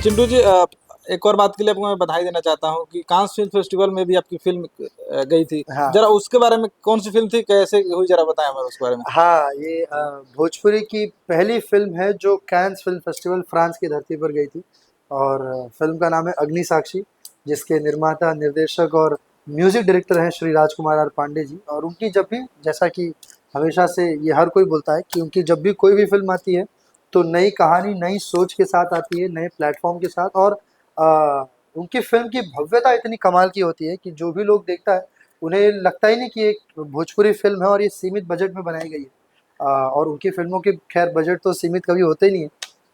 चिंटू जी, एक और बात के लिए आपको मैं बधाई देना चाहता हूँ कि कांस फिल्म फेस्टिवल में भी आपकी फिल्म गई थी। हाँ जरा उसके बारे में, कौन सी फिल्म थी, कैसे हुई, जरा बताएं हमें उसके बारे में। हाँ, ये भोजपुरी की पहली फिल्म है जो कैंस फिल्म फेस्टिवल फ्रांस की धरती पर गई थी। और फिल्म का नाम है अग्नि साक्षी, जिसके निर्माता, निर्देशक और म्यूजिक डायरेक्टर हैं श्री राजकुमार आर पांडे जी। और उनकी जब भी, जैसा कि हमेशा से ये हर कोई बोलता है कि उनकी जब भी कोई भी फिल्म आती है तो नई कहानी, नई सोच के साथ आती है, नए प्लेटफॉर्म के साथ। और उनकी फिल्म की भव्यता इतनी कमाल की होती है कि जो भी लोग देखता है उन्हें लगता ही नहीं कि एक भोजपुरी फिल्म है और ये सीमित बजट में बनाई गई है। और उनकी फिल्मों के खैर बजट तो सीमित कभी होते ही नहीं है,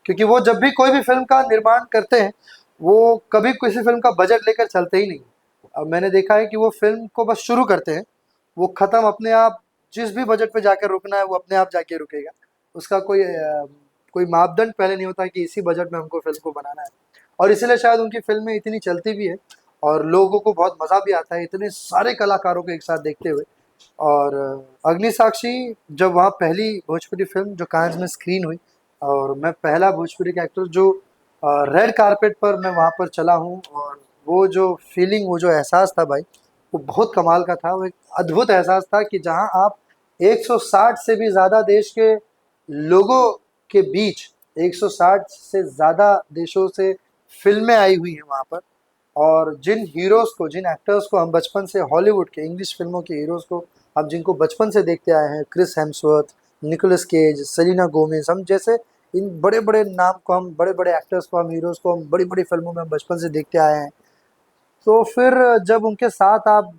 क्योंकि वो जब भी कोई भी फिल्म का निर्माण करते हैं वो कभी किसी फिल्म का बजट लेकर चलते ही नहीं। अब मैंने देखा है कि वो फिल्म को बस शुरू करते हैं, वो ख़त्म अपने आप, जिस भी बजट पे जाकर रुकना है वो अपने आप जाके रुकेगा। उसका कोई मापदंड पहले नहीं होता कि इसी बजट में हमको फिल्म को बनाना है। और इसीलिए शायद उनकी फिल्में इतनी चलती भी है और लोगों को बहुत मज़ा भी आता है इतने सारे कलाकारों को एक साथ देखते हुए। और अग्नि साक्षी जब वहाँ पहली भोजपुरी फिल्म जो कांस में स्क्रीन हुई, और मैं पहला भोजपुरी का एक्टर जो रेड कारपेट पर मैं वहाँ पर चला हूँ, और वो जो फीलिंग, वो जो एहसास था भाई, वो बहुत कमाल का था। वो एक अद्भुत एहसास था कि जहाँ आप 160 से भी ज़्यादा देश के लोगों के बीच, 160 से ज़्यादा देशों से फिल्में आई हुई हैं वहाँ पर। और जिन हीरोज़ को, जिन एक्टर्स को हम बचपन से, हॉलीवुड के इंग्लिश फिल्मों के हीरोज़ को हम जिनको बचपन से देखते आए हैं, Chris Hemsworth, Nicolas Cage, Selena Gomez, हम जैसे इन बड़े बड़े नाम को, हम बड़े बड़े एक्टर्स को, हम हीरोज़ को हम बड़ी बड़ी फिल्मों में हम बचपन से देखते आए हैं। तो फिर जब उनके साथ आप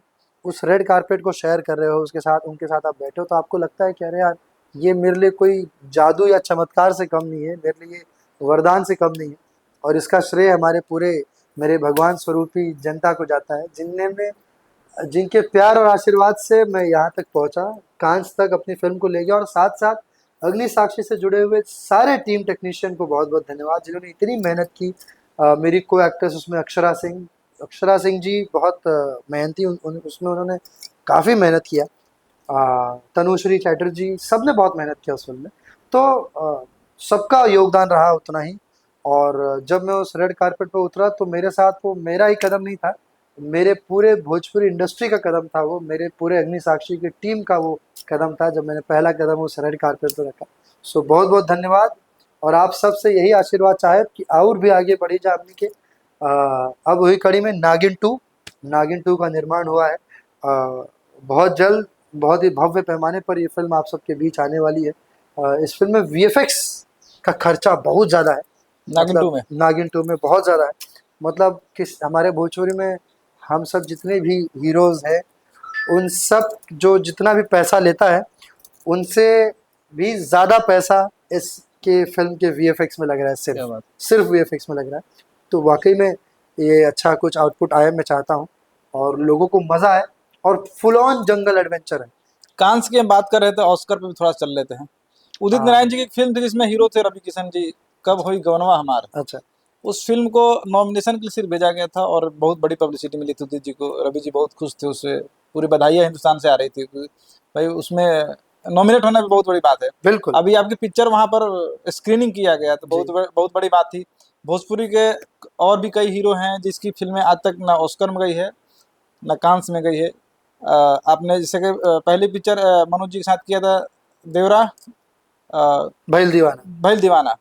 उस रेड कारपेट को शेयर कर रहे हो, उसके साथ, उनके साथ आप बैठे हो, तो आपको लगता है कि अरे यार, ये मेरे लिए कोई जादू या चमत्कार से कम नहीं है, मेरे लिए वरदान से कम नहीं है। और इसका श्रेय हमारे पूरे, मेरे भगवान स्वरूपी जनता को जाता है, जिनके प्यार और आशीर्वाद से मैं यहाँ तक पहुँचा, कांच तक अपनी फिल्म को ले गया। और साथ साथ अग्नि साक्षी से जुड़े हुए सारे टीम टेक्नीशियन को बहुत बहुत धन्यवाद, जिन्होंने इतनी मेहनत की। मेरी को एक्ट्रेस उसमें अक्षरा सिंह जी बहुत मेहनती, उसमें उन्होंने काफ़ी मेहनत किया। तनुश्री चैटर्जी, सब ने बहुत मेहनत किया उस फिल्म में। तो सबका योगदान रहा उतना ही। और जब मैं उस रेड कारपेट पर उतरा तो मेरे साथ वो मेरा ही कदम नहीं था, मेरे पूरे भोजपुरी इंडस्ट्री का कदम था वो, मेरे पूरे अग्नि साक्षी की टीम का वो कदम था जब मैंने पहला कदम उस रेड कारपेट पर रखा। सो बहुत बहुत धन्यवाद। और आप सबसे यही आशीर्वाद चाहे कि और भी आगे बढ़ी जाए हमनी के। अब हुई कड़ी में नागिन 2 का निर्माण हुआ है। बहुत जल्द, बहुत ही भव्य पैमाने पर ये फिल्म आप सबके बीच आने वाली है। इस फिल्म में वीएफएक्स का खर्चा बहुत ज़्यादा है। नागिन मतलब 2 में। नागिन 2 में बहुत ज़्यादा है। मतलब किस, हमारे भोजपुरी में हम सब जितने भी हीरोज़ हैं, उन सब जो जितना भी पैसा लेता है, उनसे भी ज़्यादा पैसा इसके फिल्म के वीएफएक्स में लग रहा है, क्या सिर्फ बात। सिर्फ वीएफएक्स में लग रहा है। तो वाकई में ये अच्छा कुछ आउटपुट आए, मैं चाहता हूँ, और लोगों को मज़ा आए। और फुल ऑन जंगल एडवेंचर है। कांस की हम बात कर रहे थे, ऑस्कर पे भी थोड़ा चल लेते हैं। उदित हाँ। नारायण जी की एक फिल्म थी जिसमें हीरो थे रवि किशन जी, कब हुई गवनवा हमार। अच्छा। उस फिल्म को नॉमिनेशन के लिए सिर्फ भेजा गया था और बहुत बड़ी पब्लिसिटी मिली थी उदित जी को। रवि जी बहुत खुश थे उससे, पूरी बधाइयाँ हिंदुस्तान से आ रही थी कि भाई उसमें नॉमिनेट होना भी बहुत बड़ी बात है। बिल्कुल। अभी आपकी पिक्चर वहाँ पर स्क्रीनिंग किया गया तो जी। बहुत बड़ी बात थी। भोजपुरी के और भी कई हीरो हैं जिसकी फिल्में आज तक ना ऑस्कर में गई है ना कांस में गई है। आपने जैसे कि पहली पिक्चर मनोज जी के साथ किया था, देवरा, भइल दीवाना। भइल दीवाना।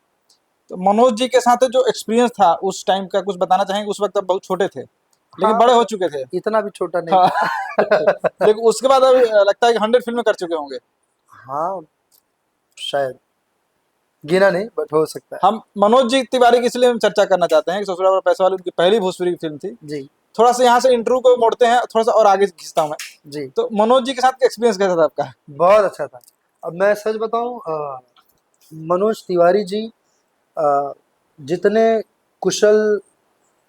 तो मनोज जी के साथ जो एक्सपीरियंस था उस टाइम का कुछ बताना चाहेंगे? उस वक्त आप बहुत छोटे थे लेकिन बड़े हो हाँ, चुके थे। इतना भी छोटा नहीं हाँ। था। लेकिन उसके बाद अभी लगता है कि 100 फिल्में कर चुके होंगे। हाँ, शायद गिना नहीं, बट हो सकता है। हम मनोज जी तिवारी की इसलिए हम चर्चा करना चाहते हैं कि ससुराल वाला पैसा वाली उनकी पहली भोजपुरी की फिल्म थी। जी। थोड़ा सा यहाँ से इंटरव्यू को मोड़ते हैं, थोड़ा सा और आगे खींचता हूँ मैं। जी। तो मनोज जी के साथ एक्सपीरियंस कैसा था आपका? बहुत अच्छा था। अब मैं सच बताऊं, मनोज तिवारी जी अ, जितने कुशल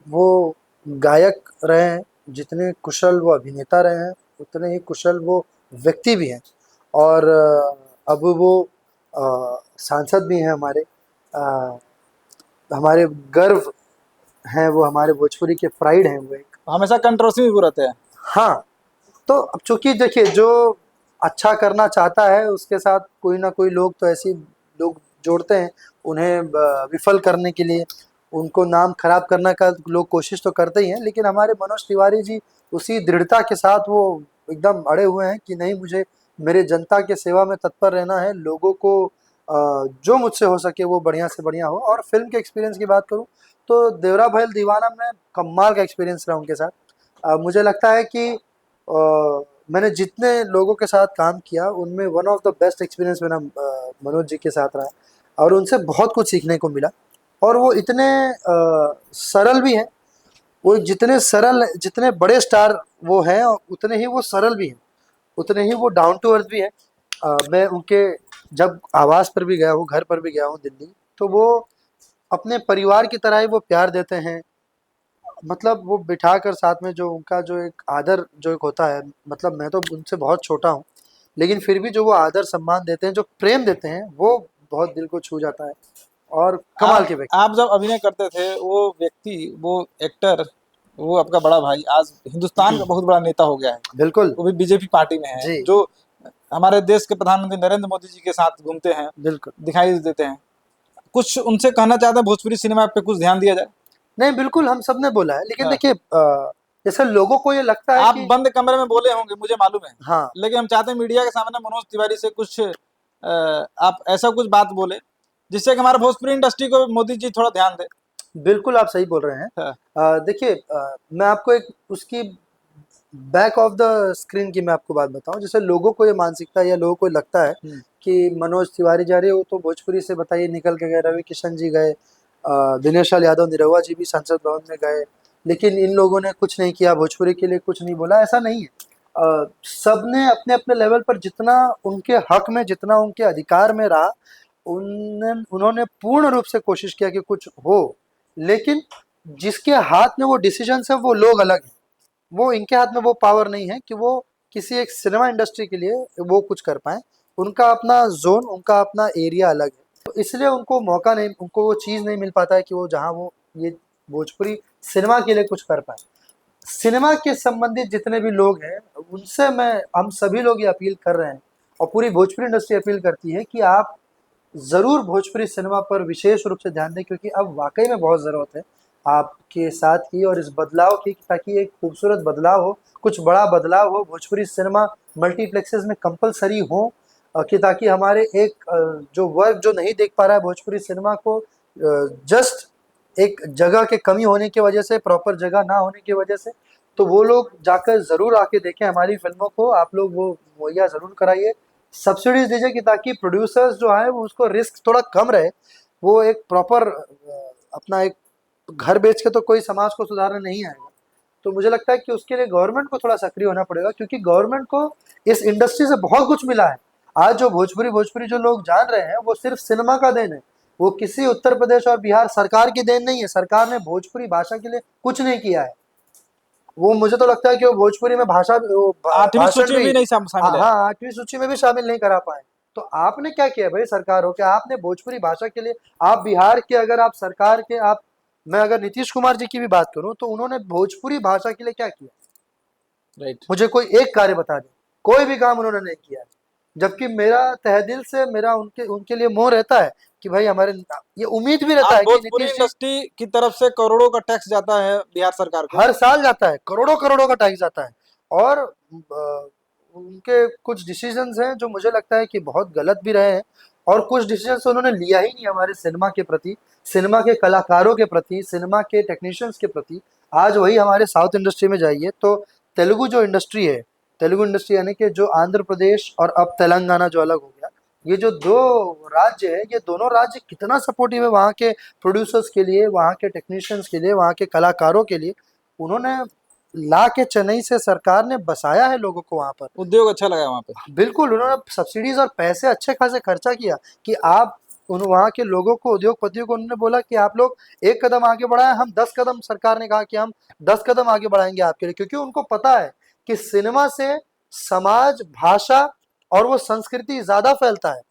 वो गायक रहे हैं, जितने कुशल वो अभिनेता रहे हैं, उतने ही कुशल वो व्यक्ति भी हैं। और अब वो सांसद भी हैं हमारे। अ, हमारे गर्व हैं वो, हमारे भोजपुरी के प्राइड हैं वो एक। हमेशा कंट्रोवर्सी में भी रहते हैं। हाँ, तो अब चूंकि देखिए, जो अच्छा करना चाहता है उसके साथ कोई ना कोई लोग तो ऐसे लोग जोड़ते हैं उन्हें विफल करने के लिए। उनको नाम खराब करने का लोग कोशिश तो करते ही हैं, लेकिन हमारे मनोज तिवारी जी उसी दृढ़ता के साथ वो एकदम अड़े हुए हैं कि नहीं, मुझे मेरे जनता के सेवा में तत्पर रहना है, लोगों को जो मुझसे हो सके वो बढ़िया से बढ़िया हो। और फिल्म के एक्सपीरियंस की बात करूँ तो देवरा भैल दीवाना में कमाल का एक्सपीरियंस रहा उनके साथ। मुझे लगता है कि मैंने जितने लोगों के साथ काम किया उनमें one of the best experience मेरा मनोज जी के साथ रहा, और उनसे बहुत कुछ सीखने को मिला। और वो इतने सरल भी हैं, वो जितने सरल, जितने बड़े स्टार वो हैं उतने ही वो सरल भी हैं, उतने ही वो डाउन टू अर्थ भी हैं। मैं उनके जब आवास पर भी गया हूँ, घर पर भी गया हूँ दिल्ली, तो वो अपने परिवार की तरह ही वो प्यार देते हैं। मतलब वो बिठाकर साथ में जो उनका जो एक आदर जो एक होता है, मतलब मैं तो उनसे बहुत छोटा हूँ, लेकिन फिर भी जो वो आदर सम्मान देते हैं, जो प्रेम देते हैं, वो बहुत दिल को छू जाता है। और कमाल के व्यक्ति। आप जब अभिनय करते थे, वो व्यक्ति, वो एक्टर, वो आपका बड़ा भाई आज हिंदुस्तान का बहुत बड़ा नेता हो गया है, बिल्कुल। वो भी बीजेपी पार्टी में है, जी। जो हमारे देश के प्रधानमंत्री नरेंद्र मोदी जी के साथ घूमते हैं, बिल्कुल। दिखाई देते हैं। कुछ उनसे कहना चाहते हैं भोजपुरी सिनेमा पे कुछ ध्यान दिया जाए? नहीं, बिल्कुल हम सब ने बोला है, लेकिन हाँ। देखिए जैसे लोगों को ये लगता है आप कि बंद कमरे में बोले होंगे, मुझे मालूम है, हाँ, लेकिन हम चाहते हैं मीडिया के सामने मनोज तिवारी से कुछ आप ऐसा कुछ बात बोले जिससे कि हमारे भोजपुरी इंडस्ट्री को मोदी जी थोड़ा ध्यान दे। बिल्कुल आप सही बोल रहे हैं। हाँ। देखिए मैं आपको एक उसकी बैक ऑफ द स्क्रीन की मैं आपको बात बताऊं। जैसे लोगों को ये मानसिकता या लोगों को लगता है कि मनोज तिवारी जा रहे हो तो भोजपुरी से बताइए निकल के गए, रवि किशन जी गए, दिनेश लाल यादव निरहुआ जी भी संसद भवन में गए, लेकिन इन लोगों ने कुछ नहीं किया, भोजपुरी के लिए कुछ नहीं बोला। ऐसा नहीं है। सबने अपने अपने लेवल पर जितना उनके हक में, जितना उनके अधिकार में रहा, उन्होंने पूर्ण रूप से कोशिश किया कि कुछ हो। लेकिन जिसके हाथ में वो डिसीजन है वो लोग अलग हैं, वो इनके हाथ में वो पावर नहीं है कि वो किसी एक सिनेमा इंडस्ट्री के लिए वो कुछ कर पाए। उनका अपना जोन, उनका अपना एरिया अलग है, तो इसलिए उनको मौका नहीं, उनको वो चीज़ नहीं मिल पाता है कि वो जहाँ वो ये भोजपुरी सिनेमा के लिए कुछ कर पाए। सिनेमा के संबंधित जितने भी लोग हैं उनसे हम सभी लोग ये अपील कर रहे हैं, और पूरी भोजपुरी इंडस्ट्री अपील करती है कि आप ज़रूर भोजपुरी सिनेमा पर विशेष रूप से ध्यान दें, क्योंकि अब वाकई में बहुत ज़रूरत है आपके साथ ही और इस बदलाव की, ताकि एक खूबसूरत बदलाव हो, कुछ बड़ा बदलाव हो। भोजपुरी सिनेमा मल्टीप्लेक्सेस में कंपलसरी हो, कि ताकि हमारे एक जो वर्ग जो नहीं देख पा रहा है भोजपुरी सिनेमा को, जस्ट एक जगह के कमी होने की वजह से, प्रॉपर जगह ना होने की वजह से, तो वो लोग जाकर ज़रूर आके देखें हमारी फिल्मों को। आप लोग वो मुहैया ज़रूर कराइए, सब्सिडीज दीजिए, कि ताकि प्रोड्यूसर्स जो है वो उसको रिस्क थोड़ा कम रहे। वो एक प्रॉपर अपना एक घर बेच के तो कोई समाज को सुधारने नहीं आएगा। तो मुझे लगता है कि उसके लिए गवर्नमेंट को थोड़ा सक्रिय होना पड़ेगा, क्योंकि गवर्नमेंट को इस इंडस्ट्री से बहुत कुछ मिला है। आज जो भोजपुरी भोजपुरी जो लोग जान रहे हैं वो सिर्फ सिनेमा का देन है, वो किसी उत्तर प्रदेश और बिहार सरकार की देन नहीं है। सरकार ने भोजपुरी भाषा के लिए कुछ नहीं किया है। वो मुझे तो लगता है कि वो भोजपुरी में भाषा आठवीं भाषण सूची में भी नहीं शामिल है। हाँ, 8वीं सूची में भी शामिल नहीं करा पाए। तो आपने क्या किया भाई, सरकार हो क्या, आपने भोजपुरी भाषा के लिए, आप बिहार के, अगर आप सरकार के, आप, मैं अगर नीतीश कुमार जी की भी बात करूं तो उन्होंने भोजपुरी भाषा के लिए क्या किया? राइट। मुझे कोई एक कार्य बता दें, कोई भी काम उन्होंने नहीं किया है। जबकि मेरा तहे दिल से मेरा उनके उनके लिए मोह रहता है कि भाई हमारे, ये उम्मीद भी रहता आज है कि भोजपुरी नीतीश जी, इंडस्ट्री की तरफ से करोड़ों का टैक्स जाता है बिहार सरकार को। हर साल जाता है, करोड़ों करोड़ों का टैक्स जाता है, और उनके कुछ डिसीजंस हैं जो मुझे लगता है कि बहुत गलत भी रहे हैं, और कुछ डिसीजंस उन्होंने लिया ही नहीं हमारे सिनेमा के प्रति, सिनेमा के कलाकारों के प्रति, सिनेमा के टेक्नीशियंस के प्रति। आज वही हमारे साउथ इंडस्ट्री में जाइए तो तेलुगु जो इंडस्ट्री है, तेलुगु इंडस्ट्री यानी कि जो आंध्र प्रदेश और अब तेलंगाना जो अलग हो गया, ये जो दो राज्य है, ये दोनों राज्य कितना सपोर्टिव है वहाँ के प्रोड्यूसर्स के लिए, वहाँ के टेक्नीशियंस के लिए, वहाँ के कलाकारों के लिए। उन्होंने ला के चेन्नई से सरकार ने बसाया है लोगों को वहाँ पर। उद्योग अच्छा लगा वहाँ पे। बिल्कुल, उन्होंने सब्सिडीज और पैसे अच्छे खासे खर्चा किया कि आप उन वहाँ के लोगों को, उद्योगपतियों को उन्होंने बोला कि आप लोग एक कदम आगे बढ़ाएं, हम 10 कदम, सरकार ने कहा कि हम 10 कदम आगे बढ़ाएंगे आपके लिए, क्योंकि उनको पता है कि सिनेमा से समाज, भाषा और वो संस्कृति ज़्यादा फैलता है।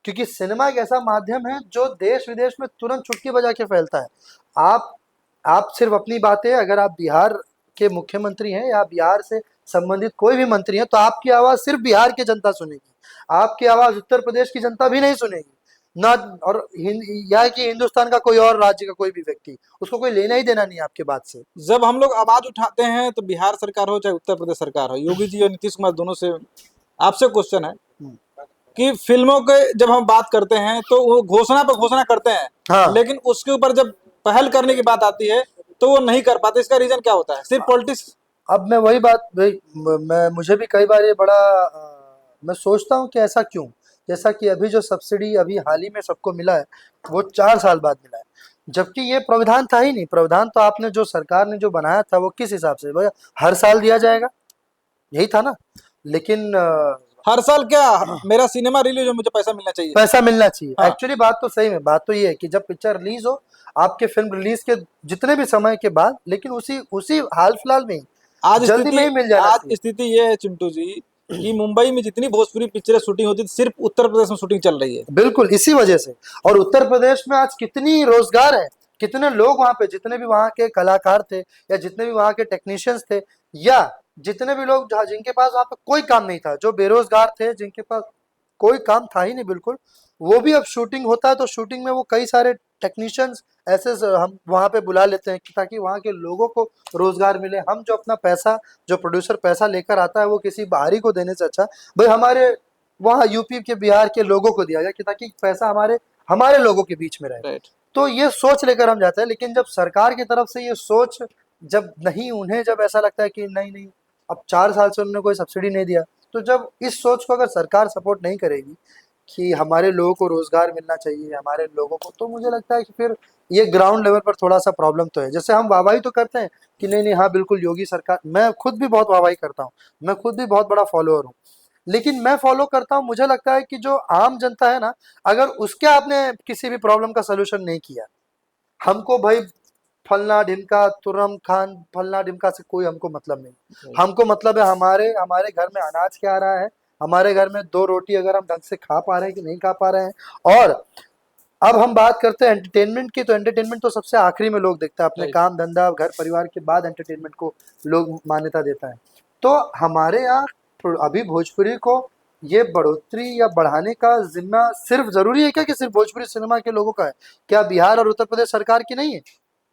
क्योंकि सिनेमा एक ऐसा माध्यम है जो देश विदेश में तुरंत चुटकी बजा के फैलता है। आप आप सिर्फ अपनी बातें, अगर आप बिहार के मुख्यमंत्री हैं या बिहार से संबंधित कोई भी मंत्री हैं, तो आपकी आवाज़ सिर्फ बिहार की जनता सुनेगी, आपकी आवाज़ उत्तर प्रदेश की जनता भी नहीं सुनेगी। ना, और यहाँ की हिंदुस्तान का कोई और राज्य का कोई भी व्यक्ति, उसको कोई लेना ही देना नहीं है आपके बात से। जब हम लोग आवाज उठाते हैं तो बिहार सरकार हो चाहे उत्तर प्रदेश सरकार हो, योगी जी और नीतीश कुमार दोनों से आपसे क्वेश्चन है हम्म। कि फिल्मों के जब हम बात करते हैं तो वो घोषणा पर घोषणा करते हैं, हाँ। लेकिन उसके ऊपर जब पहल करने की बात आती है तो वो नहीं कर पाते। इसका रीजन क्या होता है? सिर्फ पॉलिटिक्स? अब मैं वही बात भाई, मैं मुझे भी कई बार ये बड़ा मैं सोचता हूँ कि ऐसा क्यों। जैसा कि अभी जो सब्सिडी अभी हाल ही में सबको मिला है, वो 4 साल बाद मिला है, जबकि ये प्रावधान था ही नहीं। प्रावधान तो आपने जो सरकार ने जो बनाया था वो किस हिसाब से भैया हर साल दिया जाएगा, यही था ना। लेकिन हर साल क्या, मेरा सिनेमा रिलीज हो मुझे पैसा मिलना चाहिए। पैसा मिलना चाहिए। हाँ। एक्चुअली बात तो सही में, बात तो ये है कि जब पिक्चर रिलीज हो, आपके फिल्म रिलीज के जितने भी समय के बाद, लेकिन उसी उसी हाल फिलहाल में ही, जल्दी में ही मिल जाना आज चाहिए। स्थिति ये है चिंटू जी कि मुंबई में जितनी भोजपुरी पिक्चरें शूटिंग होती थी सिर्फ उत्तर प्रदेश में शूटिंग चल रही है। बिल्कुल इसी वजह से। और उत्तर प्रदेश में आज कितनी रोजगार है, कितने लोग वहां पे, जितने भी वहां के कलाकार थे, या जितने भी वहां के टेक्नीशियंस थे, या जितने भी लोग जिनके पास वहां पे कोई काम नहीं था, जो बेरोजगार थे, जिनके पास कोई काम था ही नहीं बिल्कुल, वो भी अब शूटिंग होता है तो शूटिंग में वो कई सारे टेक्नीशियंस ऐसे हम वहां पे बुला लेते हैं ताकि वहां के लोगों को रोजगार मिले। हम जो अपना पैसा, जो प्रोड्यूसर पैसा लेकर आता है, वो किसी बाहरी को देने से अच्छा भाई हमारे वहाँ यूपी के, बिहार के लोगों को दिया जाए, कि ताकि पैसा हमारे हमारे लोगों के बीच में रहे। राइट। तो ये सोच लेकर हम जाते हैं। लेकिन जब सरकार की तरफ से ये सोच, जब नहीं, उन्हें जब ऐसा लगता है कि नहीं नहीं, अब 4 साल से उन्होंने कोई सब्सिडी नहीं दिया, तो जब इस सोच को अगर सरकार सपोर्ट नहीं करेगी कि हमारे लोगों को रोजगार मिलना चाहिए, हमारे लोगों को, तो मुझे लगता है कि फिर ये ग्राउंड लेवल पर थोड़ा सा प्रॉब्लम तो है। जैसे हम वाहवाही तो करते हैं कि नहीं नहीं, हाँ बिल्कुल योगी सरकार, मैं खुद भी बहुत वाहवाही करता हूँ, मैं खुद भी बहुत बड़ा फॉलोअर हूँ, लेकिन मैं फॉलो करता हूँ, मुझे लगता है कि जो आम जनता है ना, अगर उसके आपने किसी भी प्रॉब्लम का सोल्यूशन नहीं किया, हमको भाई फलना ढिमका, तुरम खान, फलना ढिमका से कोई हमको मतलब नहीं। हमको मतलब है हमारे हमारे घर में अनाज क्या आ रहा है, हमारे घर में 2 रोटी अगर हम ढंग से खा पा रहे हैं कि नहीं खा पा रहे हैं। और अब हम बात करते हैं एंटरटेनमेंट की, तो एंटरटेनमेंट तो सबसे आखिरी में लोग देखते हैं, अपने राइट। काम धंधा घर परिवार के बाद एंटरटेनमेंट को लोग मान्यता देता है। तो हमारे यहाँ अभी भोजपुरी को ये बढ़ोतरी या बढ़ाने का जिम्मा सिर्फ जरूरी है क्या कि सिर्फ भोजपुरी सिनेमा के लोगों का है? क्या बिहार और उत्तर प्रदेश सरकार की नहीं है?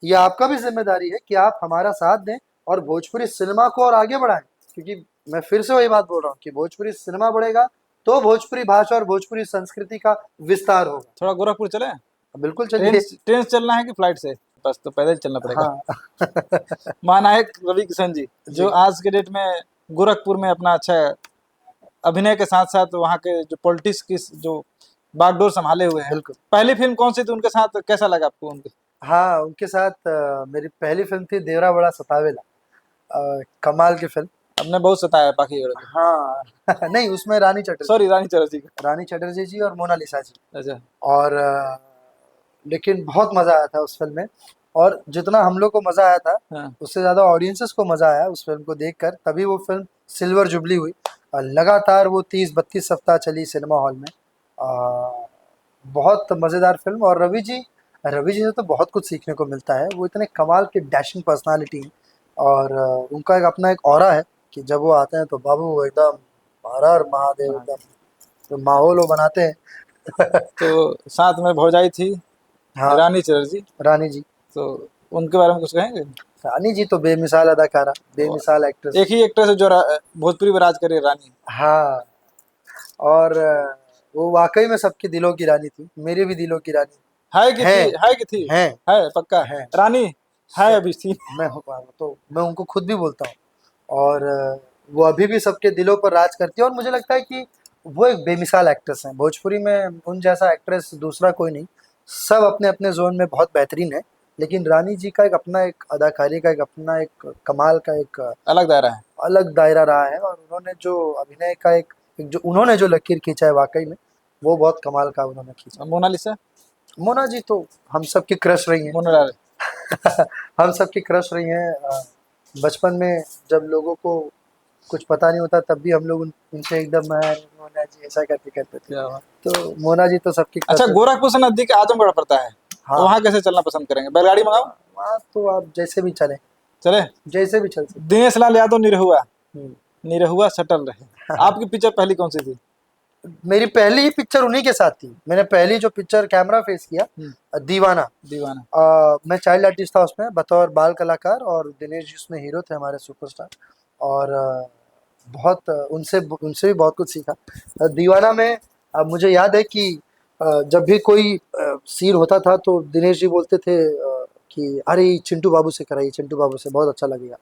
ये आपका भी जिम्मेदारी है कि आप हमारा साथ दें और भोजपुरी सिनेमा को और आगे बढ़ाएं। क्योंकि मैं फिर से वही बात बोल रहा हूँ कि भोजपुरी सिनेमा बढ़ेगा तो भोजपुरी भाषा और भोजपुरी संस्कृति का विस्तार होगा। थोड़ा गोरखपुर चले? बिल्कुल ट्रेन चलिए। ट्रेन से चलना है कि फ्लाइट से? बस तो पैदल चलना पड़ेगा। हाँ। महानायक रवि किशन जी जो जी। आज के डेट में गोरखपुर में अपना अच्छा अभिनय के साथ साथ वहाँ के जो पॉलिटिक्स की जो बागडोर संभाले हुए हैं, बिल्कुल। पहली फिल्म कौन सी थी उनके साथ, कैसा लगा आपको उनके? हाँ, उनके साथ मेरी पहली फिल्म थी देवरा बड़ा सतावेला, कमाल की फिल्म। हमने बहुत सताया बाकी औरतों। हाँ। नहीं, उसमें रानी चटर्जी, सॉरी, रानी चटर्जी का। रानी चटर्जी जी और मोनालिसा जी। अच्छा। और लेकिन बहुत मज़ा आया था उस फिल्म में। और जितना हम लोग को मज़ा आया था, हाँ। उससे ज़्यादा ऑडियंसेस को मज़ा आया उस फिल्म को देखकर, तभी वो फिल्म सिल्वर जुबली हुई। लगातार वो 30-32 सप्ताह चली सिनेमा हॉल में। बहुत मज़ेदार फिल्म। और रवि जी से तो बहुत कुछ सीखने को मिलता है। वो इतने कमाल के डैशिंग पर्सनालिटी हैं, और उनका एक अपना एक ऑरा है कि जब वो आते हैं तो बाबू वो एकदम हर हर महादेव, एकदम तो माहौल वो बनाते हैं। तो साथ में भौजाई थी हाँ, रानी चटर्जी, रानी जी। तो उनके बारे में कुछ कहेंगे? रानी जी तो बेमिसाल अदाकारा, बेमिसाल एक्ट्रेस। एक ही एक्ट्रेस है जो भोजपुरी में राज करे, रानी। हाँ। और वो वाकई में सबके दिलों की रानी थी, मेरे भी दिलों की रानी है कि है। थी? है कि थी? हैं। है पक्का? हैं। रानी है सब। अभी थी? मैं उनको खुद भी बोलता हूँ। और वो अभी भी सबके दिलों पर राज करती है। और मुझे लगता है कि वो एक बेमिसाल एक्ट्रेस हैं। भोजपुरी में उन जैसा एक्ट्रेस दूसरा कोई नहीं। सब अपने अपने जोन में बहुत बेहतरीन है, लेकिन रानी जी का एक अपना, एक अदाकारी का एक अपना, एक कमाल का एक अलग दायरा है। अलग दायरा रहा है। और उन्होंने जो अभिनय का एक जो उन्होंने जो लकीर खींचा है, वाकई में वो बहुत कमाल का उन्होंने खींचा। और मोनालिसा? मोना जी तो हम सबकी क्रश रही हैं। मोनालाल। हम सबकी क्रश रही हैं। बचपन में जब लोगों को कुछ पता नहीं होता तब भी हम लोग उनसे एकदम मोना जी ऐसा करते करते थे। क्या बात। तो मोना जी तो सबकी अच्छा, क्रश है। गोरखपुर से नजदीक आजमगढ़ पड़ता है, हाँ। तो वहाँ कैसे चलना पसंद करेंगे? बैलगाड़ी मंगाओ? वहाँ तो आप जैसे भी चले, चले? जैसे भी चल सकते। दिनेश लाल यादव निरहुआ, हम्म। निरहुआ सटल रहे। आपकी पिक्चर पहली कौन सी थी? मेरी पहली ही पिक्चर उन्हीं के साथ थी। मैंने पहली जो पिक्चर कैमरा फेस किया, दीवाना। दीवाना। मैं चाइल्ड आर्टिस्ट था उसमें बतौर बाल कलाकार, और दिनेश जी उसमें हीरो थे हमारे सुपरस्टार। और बहुत उनसे उनसे भी बहुत कुछ सीखा। दीवाना में मुझे याद है कि जब भी कोई सीन होता था तो दिनेश जी बोलते थे कि अरे चिंटू बाबू से कराइए, चिंटू बाबू से बहुत अच्छा लगेगा।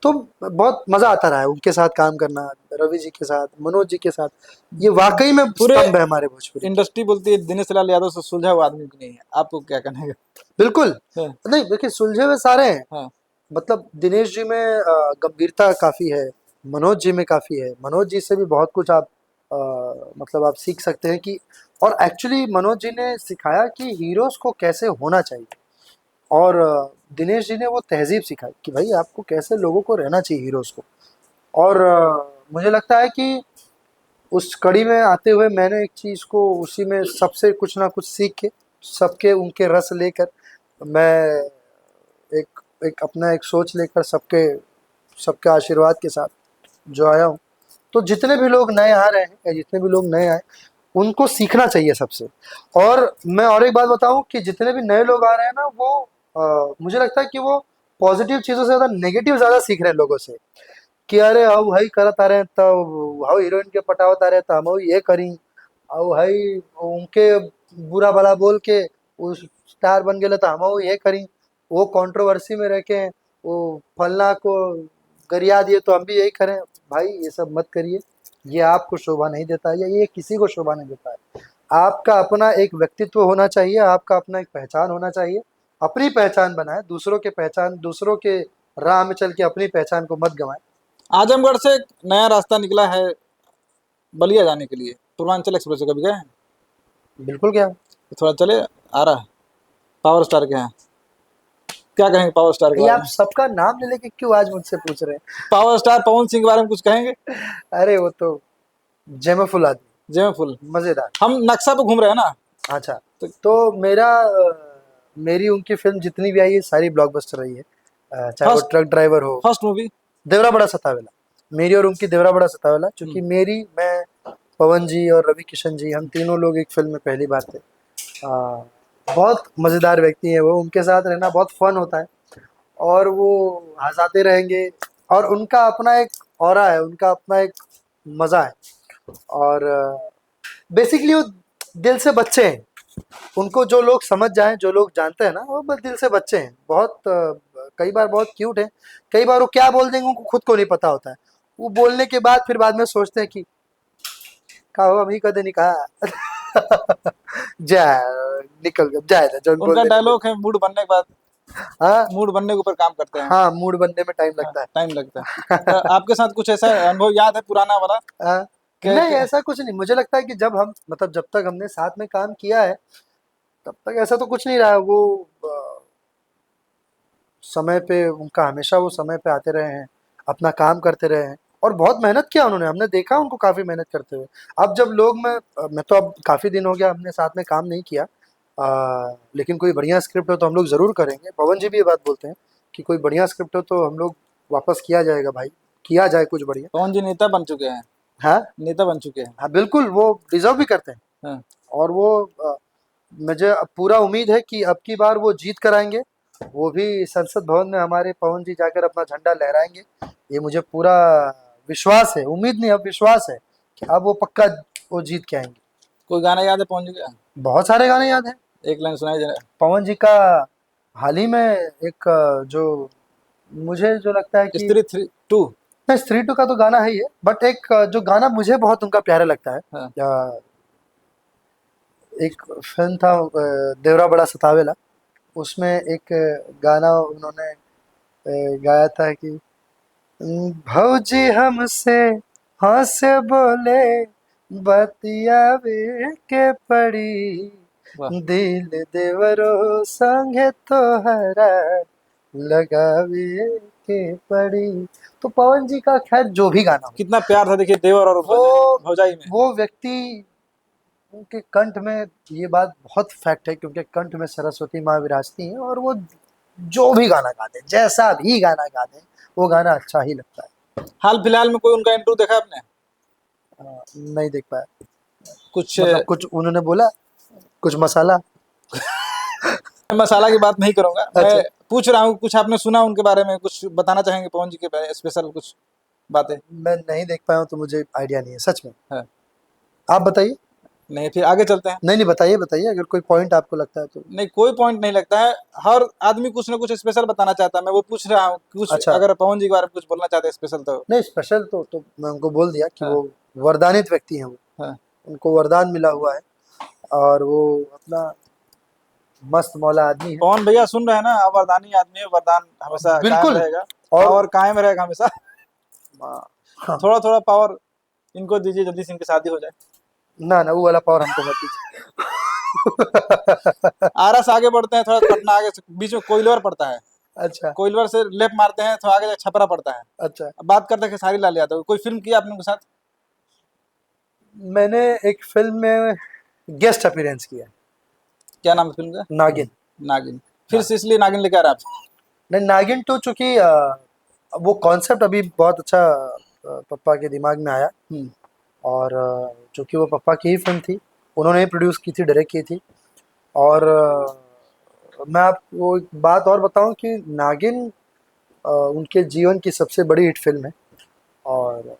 तो बहुत मज़ा आता रहा है उनके साथ काम करना, रवि जी के साथ, मनोज जी के साथ। ये वाकई में पूरे स्तंभ है हमारे भोजपुरी के। इंडस्ट्री बोलती है दिनेश लाल यादव से सुलझा हुआ आदमी भी नहीं है, आपको क्या कहना है? बिल्कुल। हाँ, नहीं देखिए, सुलझे हुए सारे हैं। हाँ। मतलब दिनेश जी में गंभीरता काफ़ी है, मनोज जी में काफ़ी है। मनोज जी से भी बहुत कुछ आप अ, मतलब आप सीख सकते हैं कि, और एक्चुअली मनोज जी ने सिखाया कि हीरोज़ को कैसे होना चाहिए। और दिनेश जी ने वो तहज़ीब सिखाई कि भाई आपको कैसे लोगों को रहना चाहिए, हीरोज़ को। और मुझे लगता है कि उस कड़ी में आते हुए मैंने एक चीज़ को उसी में सबसे कुछ ना कुछ सीख के, सबके उनके रस लेकर, मैं एक एक अपना एक सोच लेकर सबके सबके आशीर्वाद के साथ जो आया हूँ। तो जितने भी लोग नए आ रहे हैं या जितने भी लोग नए आए, उनको सीखना चाहिए सबसे। और मैं और एक बात बताऊँ कि जितने भी नए लोग आ रहे हैं ना, वो मुझे लगता है कि वो पॉजिटिव चीज़ों से ज़्यादा नेगेटिव ज़्यादा सीख रहे हैं लोगों से। कि अरे अब हई करत आ रहे हैं, तब हाउ हीरोइन के पटावत आ रहे हैं, तो हम ये करी। अब हई उनके बुरा भला बोल के उस स्टार बन गए, तो हम ये करी। वो कंट्रोवर्सी में रह के वो फलना को गरिया दिए, तो हम भी यही करें। भाई ये सब मत करिए, ये आपको शोभा नहीं देता है, या ये किसी को शोभा नहीं देता है। आपका अपना एक व्यक्तित्व होना चाहिए, आपका अपना एक पहचान होना चाहिए। अपनी पहचान बनाए, दूसरों के पहचान, दूसरों के राह में चल के अपनी पहचान को मत गंवाएं। आजमगढ़ से एक नया रास्ता निकला है बलिया जाने के लिए, पूर्वांचल एक्सप्रेस से कभी गए हैं? बिल्कुल क्या। तो थोड़ा चले, आ रहा है पावर स्टार के यहाँ। क्या कहेंगे पावर स्टार के ये बारे आप में? सबका नाम ले लेके क्यों आज मुझसे पूछ रहे पावर स्टार पवन सिंह के बारे में कुछ कहेंगे? हैं? अरे वो तो जमेफुल आदमी, जय फुल। मजेदार। हम नक्शा पे घूम रहे हैं ना। अच्छा। तो तो मेरी उनकी फिल्म जितनी भी आई है सारी ब्लॉकबस्टर रही है। चाहे वो फर्स्ट ट्रक ड्राइवर हो, फर्स्ट मूवी। देवरा बड़ा सतावेला। मेरी और उनकी देवरा बड़ा सतावेला, क्योंकि मेरी, मैं, पवन जी और रवि किशन जी, हम तीनों लोग एक फिल्म में पहली बार थे। बहुत मज़ेदार व्यक्ति हैं वो, उनके साथ रहना बहुत फन होता है। और वो हँसाते रहेंगे, और उनका अपना एक ऑरा है, उनका अपना एक मज़ा है। और बेसिकली वो दिल से बच्चे हैं। उनको जो लोग समझ जाएँ, जो लोग जानते हैं ना, वो बस दिल से बच्चे हैं। बहुत कई बार बहुत क्यूट हैं। कई बार वो क्या बोल देंगे उनको खुद को नहीं पता होता है। वो बोलने के बाद फिर बाद में सोचते हैं कि का हो हम ही कदे नहीं कहा। जा निकल गया, जाए ना जो उनका बोलने निकल। डायलॉग है मूड बनने के बाद, हाँ, मूड बनने के ऊपर काम करते हैं। हाँ, मूड बनने में टाइम हाँ, लगता टाइम लगता है। है। आपके साथ कुछ ऐसा अनुभव याद है पुराना वाला? नहीं, के ऐसा कुछ नहीं। मुझे लगता है कि जब हम, मतलब जब तक हमने साथ में काम किया है, तब तक ऐसा तो कुछ नहीं रहा है। वो समय पे उनका, हमेशा वो समय पे आते रहे हैं, अपना काम करते रहे हैं, और बहुत मेहनत किया उन्होंने। हमने देखा उनको काफ़ी मेहनत करते हुए। अब जब लोग, मैं तो अब काफ़ी दिन हो गया हमने साथ में काम नहीं किया। लेकिन कोई बढ़िया स्क्रिप्ट हो तो हम लोग ज़रूर करेंगे। पवन जी भी ये बात बोलते हैं कि कोई बढ़िया स्क्रिप्ट हो तो हम लोग वापस किया जाएगा भाई, किया जाए कुछ बढ़िया। पवन जी नेता बन चुके हैं, हाँ, नेता बन चुके हैं। हाँ, बिल्कुल वो डिज़र्व भी करते हैं। हाँ। और वो मुझे अब पूरा उम्मीद है कि अब की बार वो जीत कर आएँगे। वो भी संसद भवन में हमारे पवन जी जाकर अपना झंडा लहराएँगे। ये मुझे पूरा विश्वास है, उम्मीद नहीं अब विश्वास है कि अब वो पक्का वो जीत के आएँगे। कोई गाना याद है पवन जी का? बहुत सारे गाने याद हैं। एक लाइन सुनाई जरा। पवन जी का हाल ही में एक जो मुझे जो लगता है कि, स्त्री थ्री टू। नहीं, स्त्री टू का तो गाना है ही है, बट एक जो गाना मुझे बहुत उनका प्यारा लगता है, हाँ। एक फ़िल्म था देवरा बड़ा सतावेला। उसमें एक गाना उन्होंने गाया था कि भौजी हमसे हंस बोले बतियावे के पड़ी, वाह। दिल देवरो संगे तोहरा लगावे के पड़ी। तो पवन जी का खैर जो भी गाना हो, कितना प्यार था देखिए देवर और वो भौजाई में। वो व्यक्ति, उनके कंठ में, ये बात बहुत फैक्ट है कि उनके कंठ में सरस्वती माँ विराजती हैं, और वो जो भी गाना गा दें, जैसा भी गाना गा दें, वो गाना अच्छा ही लगता है। हाल फिलहाल में कोई उनका इंटरव्यू देखा आपने? नहीं देख पाया। कुछ मतलब कुछ उन्होंने बोला, कुछ मसाला? मैं मसाला की बात नहीं करूंगा, मैं अच्छा। पूछ रहा हूँ कुछ आपने सुना उनके बारे में, कुछ बताना चाहेंगे पवन जी के बारे स्पेशल कुछ बातें? मैं नहीं देख पाया हूँ तो मुझे आइडिया नहीं है सच में। है आप बताइए। नहीं, फिर आगे चलते हैं। नहीं नहीं, बताइए बताइए, अगर कोई पॉइंट आपको लगता है तो। नहीं, कोई पॉइंट नहीं लगता है, हर आदमी कुछ ना कुछ स्पेशल बताना चाहता है, मैं वो पूछ रहा हूँ कुछ, अच्छा। अगर पवन जी के बारे में कुछ बोलना चाहते हैं स्पेशल तो। नहीं, स्पेशल तो मैं उनको बोल दिया कि हाँ। वो वरदानित व्यक्ति हैं वो। हाँ। उनको वरदान मिला हुआ है और वो अपना मस्त मौला आदमी है। पवन भैया सुन रहे हैं ना, आप वरदानी आदमी है, वरदान हमेशा कायम बिल्कुल। रहेगा, और पावर कायम रहेगा हमेशा। हाँ, थोड़ा थोड़ा पावर इनको दीजिए, जल्दी से इनकी शादी हो जाए। ना ना, वो वाला पावर हमको मत दीजिए। आरा से आगे बढ़ते हैं, थोड़ा पटना आगे से बीच में कोइलवर पड़ता है, अच्छा। कोइलवर से लेफ्ट मारते हैं, थोड़ा आगे जाके छपरा पड़ता है। अच्छा। अब बात करते हैं खेसारी लाल यादव, कोई फिल्म की आपने उनके साथ? मैंने एक फिल्म में गेस्ट अपीयरेंस किया है, क्या नाम है फिल्म का? नागिन। नागिन। फिर हाँ। से इसलिए नागिन लेके आ रहे हैं आप? नहीं, नागिन टू चूंकि वो कॉन्सेप्ट अभी बहुत अच्छा पप्पा के दिमाग में आया। हम्म। और चूंकि वो पप्पा की ही फिल्म थी, उन्होंने ही प्रोड्यूस की थी, डायरेक्ट की थी। और मैं आपको एक बात और बताऊं कि नागिन उनके जीवन की सबसे बड़ी हिट फिल्म है। और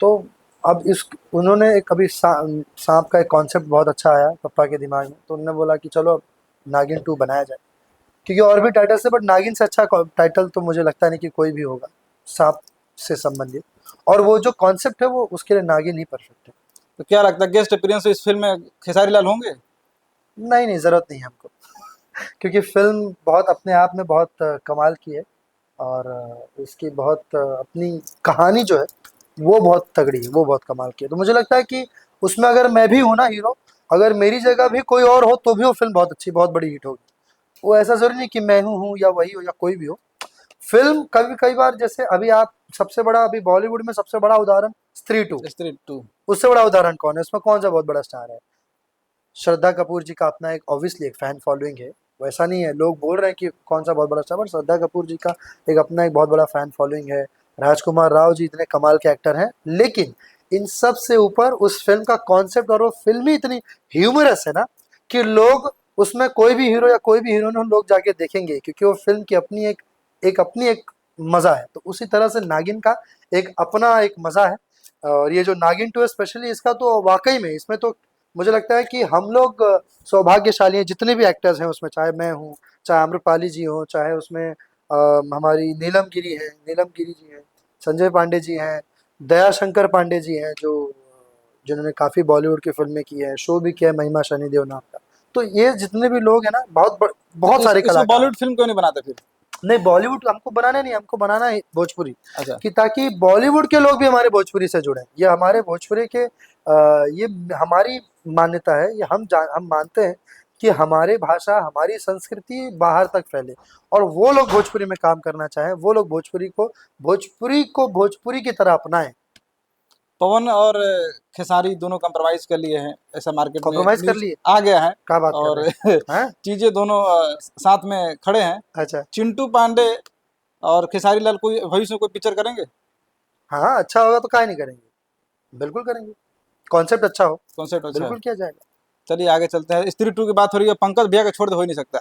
तो अब इस उन्होंने एक अभी सांप का एक कॉन्सेप्ट बहुत अच्छा आया पप्पा के दिमाग में, तो उन्होंने बोला कि चलो अब नागिन टू बनाया जाए। क्योंकि और भी टाइटल से, बट नागिन से अच्छा टाइटल तो मुझे लगता नहीं कि कोई भी होगा सांप से संबंधित। और वो जो कॉन्सेप्ट है वो उसके लिए नागिन ही परफेक्ट है। तो क्या लगता है गेस्ट अपीयरेंस इस फिल्म में खेसारी लाल होंगे? नहीं नहीं, ज़रूरत नहीं है हमको। क्योंकि फिल्म बहुत अपने आप में बहुत कमाल की है। और इसकी बहुत अपनी कहानी जो है वो बहुत तगड़ी है, वो बहुत कमाल की है। तो मुझे लगता है कि उसमें अगर मैं भी हूँ ना हीरो, अगर मेरी जगह भी कोई और हो तो भी वो फिल्म बहुत अच्छी, बहुत बड़ी हिट होगी। वो ऐसा ज़रूरी नहीं कि मैं हूँ या वही हो या कोई भी हो। फिल्म कभी कई बार, जैसे अभी आप सबसे बड़ा, अभी बॉलीवुड में सबसे बड़ा उदाहरण स्त्री टू। स्त्री टू। उससे बड़ा उदाहरण कौन है? उसमें कौन सा बहुत बड़ा स्टार है? श्रद्धा कपूर जी का अपना एक ऑब्वियसली एक फैन फॉलोइंग है। वैसा नहीं है, लोग बोल रहे हैं कि कौन सा बहुत बड़ा स्टार, बट श्रद्धा कपूर जी का एक अपना एक बहुत बड़ा फैन फॉलोइंग है। राजकुमार राव जी इतने कमाल के एक्टर हैं, लेकिन इन सब से ऊपर उस फिल्म का कॉन्सेप्ट और वो फिल्म ही इतनी ह्यूमरस है ना कि लोग उसमें कोई भी हीरो या कोई भी हीरोइन लोग जाके देखेंगे, क्योंकि वो फिल्म की अपनी एक मजा है। तो उसी तरह से नागिन का एक अपना एक मजा है। और ये जो नागिन टू है स्पेशली, इसका तो वाकई में इसमें तो मुझे लगता है कि हम लोग सौभाग्यशाली हैं, जितने भी एक्टर्स हैं उसमें, चाहे मैं हूँ, चाहे आम्रपाली जी हो, चाहे उसमें हमारी नीलम गिरी है, नीलम गिरी जी हैं, संजय पांडे जी हैं, दया शंकर पांडे जी हैं, जो जिन्होंने काफ़ी बॉलीवुड की फिल्में की है, शो भी किया है महिमा शनिदेव नाम का। तो ये जितने भी लोग हैं ना, बहुत तो सारे इसको कलाकार हैं। बॉलीवुड फिल्म क्यों नहीं बनाते फिर? नहीं, बॉलीवुड हमको बनाना नहीं, हमको बनाना है भोजपुरी। अच्छा। कि ताकि बॉलीवुड के लोग भी हमारे भोजपुरी से जुड़ें। ये हमारे भोजपुरी के ये हमारी मान्यता है, ये हम मानते हैं कि हमारे भाषा, हमारी संस्कृति बाहर तक फैले। और वो लोग भोजपुरी में काम करना चाहें, वो लोग भोजपुरी की तरह अपनाएं। पवन और खेसारी दोनों कंप्रोमाइज कर लिए हैं, ऐसा मार्केट में कॉम्प्रोमाइज कर न्यूज लिए? आ गया है। क्या बात कर और रहे हैं? हैं? चीजें दोनों साथ में खड़े हैं। अच्छा। चिंटू पांडे और खेसारी लाल कोई भविष्य में कोई पिक्चर करेंगे? हाँ, अच्छा होगा तो काहे नहीं करेंगे, बिल्कुल करेंगे। कॉन्सेप्ट अच्छा हो, कॉन्सेप्ट अच्छा है। बिल्कुल किया जाएगा। चलिए आगे चलते हैं, स्त्री टू की बात हो रही है, पंकज भैया का छोड़ दे हो ही नहीं सकता।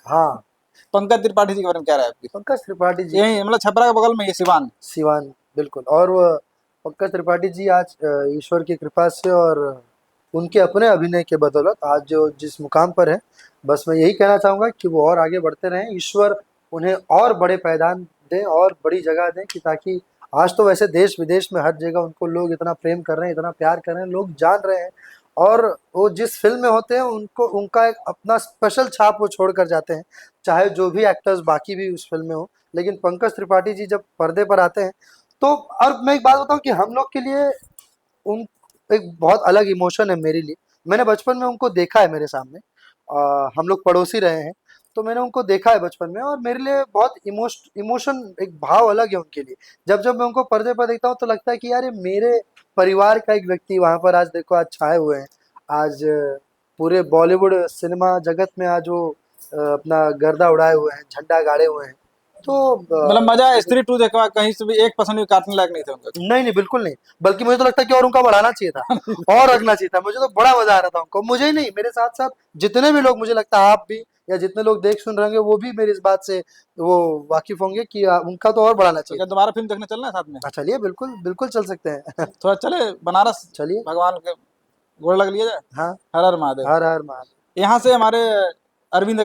हाँ। पंकज त्रिपाठी जी के बारे में क्या राय है आपकी? पंकज त्रिपाठी जी, यही मतलब छपरा के बगल में ये सिवान। सिवान, बिल्कुल। और वो पंकज त्रिपाठी जी आज ईश्वर की कृपा से और उनके अपने अभिनय के बदौलत आज जो जिस मुकाम पर है, बस मैं यही कहना चाहूँगा कि वो और आगे बढ़ते रहें। ईश्वर उन्हें और बड़े पायदान दें और बड़ी जगह दें, कि ताकि आज तो वैसे देश विदेश में हर जगह उनको लोग इतना प्रेम कर रहे हैं, इतना प्यार कर रहे हैं, लोग जान रहे हैं। और वो जिस फिल्म में होते हैं उनको उनका एक अपना स्पेशल छाप वो छोड़ कर जाते हैं, चाहे जो भी एक्टर्स बाकी भी उस फिल्म में हो। लेकिन पंकज त्रिपाठी जी जब पर्दे पर आते हैं तो, और मैं एक बात बताऊं कि हम लोग के लिए उन एक बहुत अलग इमोशन है मेरे लिए। मैंने बचपन में उनको देखा है मेरे सामने, हम लोग पड़ोसी रहे हैं, तो मैंने उनको देखा है बचपन में, और मेरे लिए बहुत इमोशन एक भाव अलग है उनके लिए। जब जब मैं उनको पर्दे पर देखता हूँ तो लगता है कि यार ये मेरे परिवार का एक व्यक्ति वहाँ पर आज देखो, आज छाए हुए हैं। आज पूरे बॉलीवुड सिनेमा जगत में आज वो अपना गर्दा उड़ाए हुए हैं, झंडा गाड़े हुए हैं। तो मतलब मजा स्त्री टू देखा, कहीं से भी एक परसेंट भी काटने लायक नहीं थे उनका। नहीं नहीं बिल्कुल नहीं, बल्कि मुझे तो लगता है कि और उनका बढ़ाना चाहिए था और रखना चाहिए था। मुझे तो बड़ा मजा आ रहा था उनको, मुझे ही नहीं, मेरे साथ साथ जितने भी लोग, मुझे लगता है आप भी या जितने लोग देख सुन रहे होंगे वो भी मेरी इस बात से वो वाकिफ होंगे कि उनका तो और बढ़ाना तो चाहिए क्या था। दोबारा फिल्म देखने चलना है साथ में? हाँ चलिए, बिल्कुल बिल्कुल चल सकते हैं थोड़ा चले बनारस, चलिए। भगवान के गोड़ लग लिया जाए। हाँ, हर हर महादेव। हर हर महादेव। यहाँ से हमारे अरविंद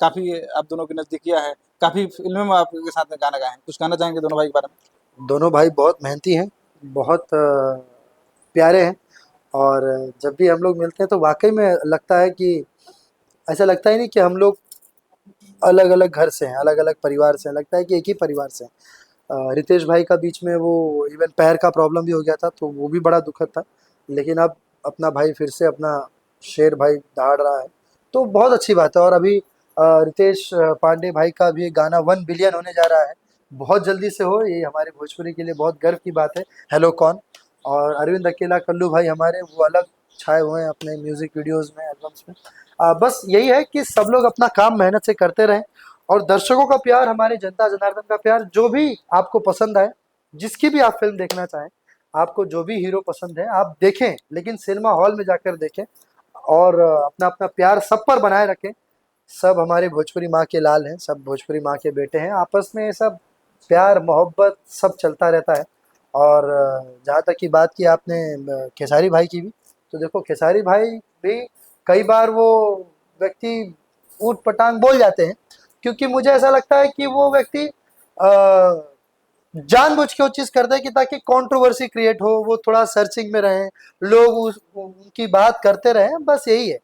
काफी आप दोनों की नजदीकियां है, काफी फिल्मों में आपके साथ में गाना गाए हैं, कुछ कहना चाहेंगे दोनों भाई के बारे में? दोनों भाई बहुत मेहनती हैं, बहुत प्यारे हैं, और जब भी हम लोग मिलते हैं तो वाकई में लगता है कि ऐसा लगता ही नहीं कि हम लोग अलग अलग घर से हैं, अलग अलग परिवार से हैं, लगता है कि एक ही परिवार से हैं। रितेश भाई का बीच में वो इवन पैर का प्रॉब्लम भी हो गया था, तो वो भी बड़ा दुखद था, लेकिन अब अपना भाई फिर से अपना शेर भाई दहाड़ रहा है, तो बहुत अच्छी बात है। और अभी रितेश पांडे भाई का भी गाना 1 बिलियन होने जा रहा है, बहुत जल्दी से हो, ये हमारे भोजपुरी के लिए बहुत गर्व की बात है। हेलो कौन, और अरविंद अकेला कल्लू भाई हमारे वो अलग छाए हुए हैं अपने म्यूजिक वीडियोस में, एल्बम्स में। बस यही है कि सब लोग अपना काम मेहनत से करते रहें, और दर्शकों का प्यार, हमारे जनता जनार्दन का प्यार, जो भी आपको पसंद आए, जिसकी भी आप फिल्म देखना चाहें, आपको जो भी हीरो पसंद है आप देखें, लेकिन सिनेमा हॉल में जाकर देखें, और अपना अपना प्यार सब पर बनाए रखें। सब हमारे भोजपुरी माँ के लाल हैं, सब भोजपुरी माँ के बेटे हैं, आपस में सब प्यार मोहब्बत सब चलता रहता है। और जहाँ तक की बात की आपने खेसारी भाई की भी, तो देखो खेसारी भाई भी कई बार वो व्यक्ति ऊट पटांग बोल जाते हैं, क्योंकि मुझे ऐसा लगता है कि वो व्यक्ति जानबूझ के वो चीज़ करते हैं कि ताकि कंट्रोवर्सी क्रिएट हो, वो थोड़ा सर्चिंग में रहें, लोग उनकी बात करते रहें, बस यही है।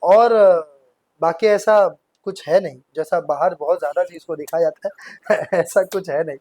और बाकी ऐसा कुछ है नहीं, जैसा बाहर बहुत ज़्यादा चीज़ को दिखाया जाता है ऐसा कुछ है नहीं।